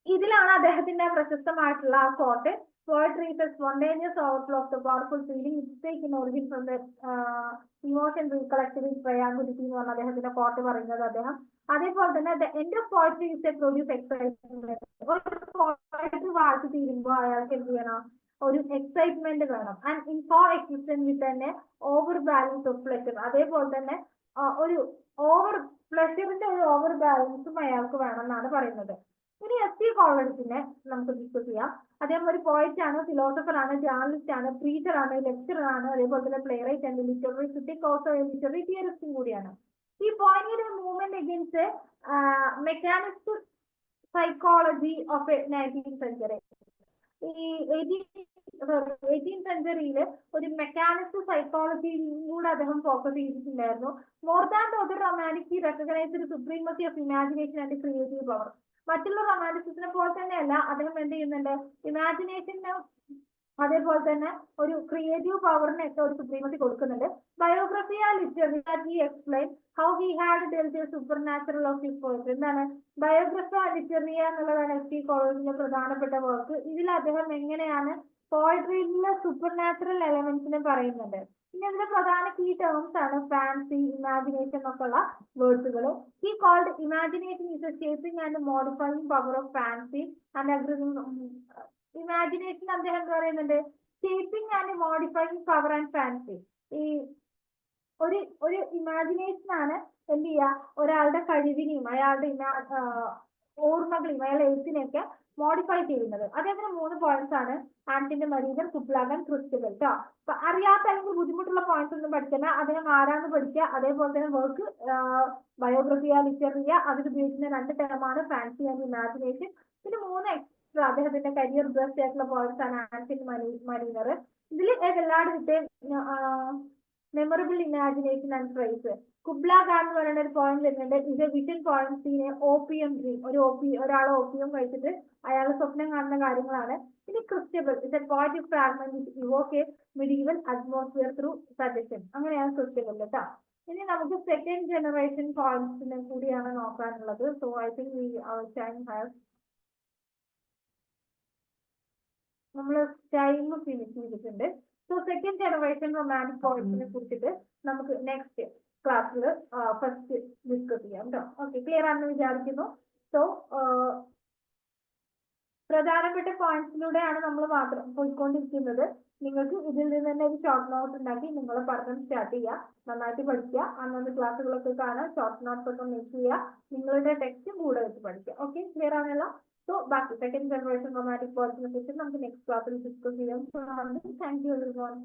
ഇതിലാണ് അദ്ദേഹത്തിന്റെ പ്രശസ്തമായിട്ടുള്ള ആ coat. Poetry is a spontaneous overflow of the powerful feeling which take in origin from the emotion recollected in triangulity എന്ന് പറഞ്ഞ അദ്ദേഹത്തിന്റെ കോട്ട് പറയുന്നത് അദ്ദേഹം. അതേപോലെ തന്നെ the end of poetry is a produce excitement. Poetry വായിച്ചു തീരുമ്പോൾ അയാൾക്ക് എന്ത് ചെയ്യണം? ഒരു എക്സൈറ്റ്മെന്റ് വേണം. ആൻഡ് ഇൻ കോ എക്സിസ്റ്റൻസ് വിത്ത് തന്നെ ഓവർ ബാലൻസ് ഓഫ് പ്ലഷർ. അതേപോലെ തന്നെ ഒരു പ്ലഷറിന്റെ ഒരു ഓവർ ബാലൻസും അയാൾക്ക് വേണം എന്നാണ് പറയുന്നത്. ഇനി S.T. കോളറിജിനെ നമുക്ക് ഡിസ്കസ് ചെയ്യാം. അദ്ദേഹം ഒരു പോയറ്റ് ആണ്, ഫിലോസഫർ ആണ്, ജേർണലിസ്റ്റ് ആണ്, പ്രീച്ചർ ആണ്, ലെക്ചറർ ആണ്, അതേപോലെ തന്നെ playwright and literary critic, also literary തിയറിസ്റ്റും കൂടിയാണ്. ഈ point movement against mechanist psychology of 19th century. ഈ 18th സെഞ്ചുറിയില് ഒരു മെക്കാനിസ്റ്റ് സൈക്കോളജിയിലൂടെ അദ്ദേഹം ഫോക്കസ് ചെയ്തിട്ടുണ്ടായിരുന്നു. More than the other romantic he recognised supremacy of imagination and creative power. മറ്റുള്ള റൊമാൻറ്റിസിനെ പോലെ തന്നെയല്ല അദ്ദേഹം എന്ത് ചെയ്യുന്നുണ്ട്? ഇമാജിനേഷന് അതേപോലെ തന്നെ ഒരു ക്രിയേറ്റീവ് പവറിന് ഒക്കെ ഒരു സുപ്രീമസി കൊടുക്കുന്നുണ്ട്. Biography literary explain how he had dealt supernatural of his poetry. എന്താണ് ബയോഗ്രഫി ലിറ്ററിയ എന്നുള്ളതാണ് S.T. കോളേജിന്റെ പ്രധാനപ്പെട്ട വർക്ക്. ഇതിൽ അദ്ദേഹം എങ്ങനെയാണ് പോയട്രിയിലെ സൂപ്പർ നാച്ചുറൽ എലമെന്റ്സിനെ പറയുന്നുണ്ട്. പിന്നെ അതിന്റെ പ്രധാന കീ ടേംസ് ആണ് ഫാൻസി, ഇമാജിനേഷൻ എന്നൊക്കെ ഉള്ള വേർഡ്സുകൾ. ഈ called imagination is a shaping and modifying power of fancy and imagination അദ്ദേഹം എന്ത് പറയുന്നുണ്ട്? Shaping and modifying power and fancy. ഈ ഒരു ഇമാജിനേഷൻ ആണ് എന്ത് ചെയ്യുക? ഒരാളുടെ കഴിവിനെയും അയാളുടെ ഓർമ്മകളെയും അയാളുടെ എഴുത്തിനെയൊക്കെ മോഡിഫൈ ചെയ്യുന്നത്. അദ്ദേഹത്തിന് 3 പോയിന്റ്സ് ആണ്: ആന്റിന്റെ മരീതൻ, കുപ്ലാഗൻ, ക്രിസ്റ്റബൽ. കേട്ടോ, അപ്പൊ അറിയാത്ത അല്ലെങ്കിൽ ബുദ്ധിമുട്ടുള്ള പോയിന്റ്സ് ഒന്നും പഠിക്കില്ല. അദ്ദേഹം ആരാന്ന് പഠിക്കുക. അതേപോലെ തന്നെ വർക്ക് ബയോഗ്രഫിയ ലിറ്ററിയ, അതിൽ ഉപയോഗിക്കുന്ന 2 ടേമാണ് ഫാൻസി ആൻഡ് ഇമാജിനേഷൻ. പിന്നെ 3 എക്സ്ട്രാ അദ്ദേഹത്തിന്റെ കരിയർ ബെസ്റ്റ് ആയിട്ടുള്ള പോയിന്റ്സ് ആണ് ആന്റൺ മരീനർ. ഇതിൽ എല്ലായിടത്തെ memorable imagination and price. Kubla Khan എന്ന് പറയുന്ന ഒരു പോയിന്റ് വരുന്നുണ്ട്. ഇത് വിഷൻ പോയിന്റ്സിനെ ഓപ്പിയം ഡ്രീം, ഒരാൾ ഓപ്പിയം കഴിച്ചിട്ട് അയാൾ സ്വപ്നം കാണുന്ന കാര്യങ്ങളാണ്. ഇനി Christabel is a poetic fragment evoke a medieval atmosphere through suggestion. അങ്ങനെയാണ് ക്രിസ്റ്റബൽ. കേട്ടോ, ഇനി നമുക്ക് സെക്കൻഡ് ജനറേഷൻ പോയിന്റ്സിനെ കൂടിയാണ് നോക്കാനുള്ളത്. സോ ഐ തിങ്ക് നമ്മൾ ടൈം ഫിനിഷ് ചെയ്തിട്ടുണ്ട്. സോ സെക്കൻഡ് ജനറേഷൻ റൊമാൻറ്റിക് പോയട്സിനെ കുറിച്ചിട്ട് നമുക്ക് നെക്സ്റ്റ് ക്ലാസ്സിൽ ഫസ്റ്റ് ഡിസ്കസ് ചെയ്യാം കേട്ടോ. ഓക്കെ, ക്ലിയർ ആണെന്ന് വിചാരിക്കുന്നു. സോ പ്രധാനപ്പെട്ട പോയിന്റ്സിലൂടെയാണ് നമ്മൾ മാത്രം പോയിക്കൊണ്ടിരിക്കുന്നത്. നിങ്ങൾക്ക് ഇതിൽ നിന്ന് തന്നെ ഒരു ഷോർട്ട് നോട്ട് ഉണ്ടാക്കി നിങ്ങളെ പഠനം സ്റ്റാർട്ട് ചെയ്യുക. നന്നായിട്ട് പഠിക്കുക. അന്നത്തെ ക്ലാസ്സുകളൊക്കെ കാണാൻ ഷോർട്ട് നോട്ട്സ് ഒക്കെ മേക്ക് ചെയ്യുക. നിങ്ങളുടെ ടെക്സ്റ്റും കൂടെ വെച്ച് പഠിക്കുക. ഓക്കെ, ക്ലിയർ ആണല്ലോ. സോ ബാക്കി സെക്കൻഡ് ജനറേഷൻ റൊമാൻറ്റിക് പോയട്സിനെ കുറിച്ച് നമുക്ക് നെക്സ്റ്റ് ക്ലാസ്സിൽ ഡിസ്കസ് ചെയ്യാം. Thank you everyone.